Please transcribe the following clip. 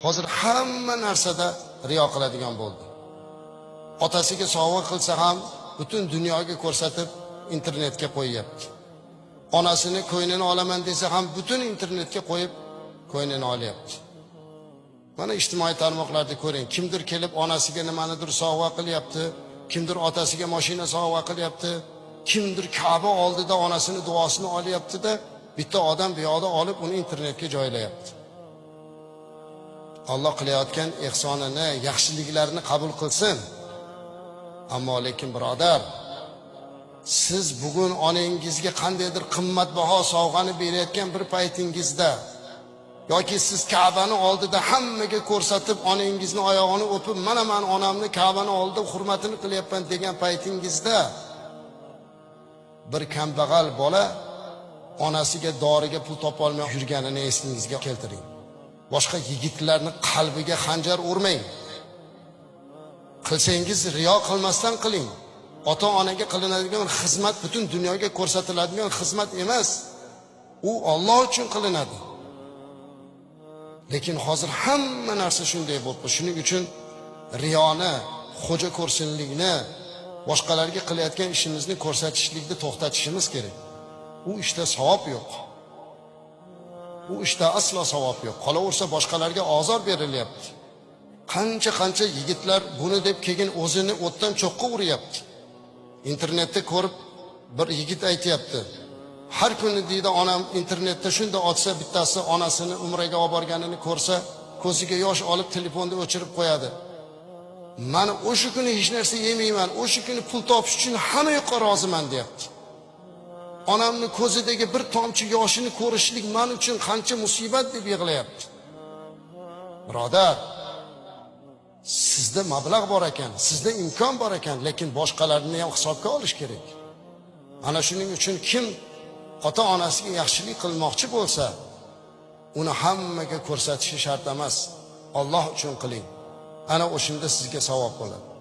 Hozir hamma narsada riyo qiladigan bo'ldi. Otasiga sovg'a qilsa ham butun dunyoga ko'rsatib internetga qo'yyapti. Onasini ko'ynini olaman desa ham butun internetga qo'yib ko'ynini olyapti. Mana ijtimoiy tarmoqlarda ko'ring, kimdir kelib onasiga nimanidir sovg'a qilyapti, kimdir otasiga mashina sovg'a qilyapti, kimdir Ka'ba oldida onasini duosini olyapti-da, bitta odam bu yoqda olib uni internetga joylayapti. Alloh qilayotgan ihsonini, yaxshiliklarini qabul qilsin. Ammo lekin birodar, siz bugun onangizga qandaydir qimmatbaho sovg'ani berayotgan bir paytingizda yoki siz Ka'bani oldida hammaga ko'rsatib onangizni oyog'ini o'pib, mana men onamni Ka'bani oldida hurmatini qilyapman degan paytingizda bir kambag'al bola onasiga doriga pul topa olmay yurganini esingizga keltiring. Boshqa yigitlarni qalbiga xanjar urmang. Qilsangiz riyo qilmasdan qiling. Ota-onaga qilinadigan xizmat butun dunyoga ko'rsatiladigan xizmat emas. U Alloh uchun qilinadi. Lekin hozir hamma narsa shunday bo'ldi. Shuning uchun riyoni, xo'ja ko'rsinlikni, boshqalarga qilayotgan ishimizni ko'rsatishlikni to'xtatishimiz kerak. U ishda savob yo'q. Bu ishda aslo savob yo'q. Qolaversa boshqalarga ozor berilyapti. Qancha yigitlar buni deb keyin o'zini o'tdan cho'qqa uryapti. İnternette ko'rib bir yigit aytayapti. Har kuni deydi onam internetda shunda otsa bittasi onasini umraga olib borganini ko'rsa, ko'ziga yosh olib telefonni o'chirib qo'yadi. Men o'sha kuni hech narsa yemayman, o'sha kuni pul topish uchun hamma yoqqa roziman deyapti. Onamni ko'zidagi bir tomchi yoshini ko'rishlik men uchun qancha musibat deb yig'layapti. Birodar, sizda mablag' bor ekan, sizda imkon bor ekan, lekin boshqalarni ham hisobga olish kerak. Ana shuning uchun kim ota-onasiga yaxshilik qilmoqchi bo'lsa, uni hammaga ko'rsatishi shart emas. Alloh uchun qiling. Ana o'shunda sizga savob bo'ladi.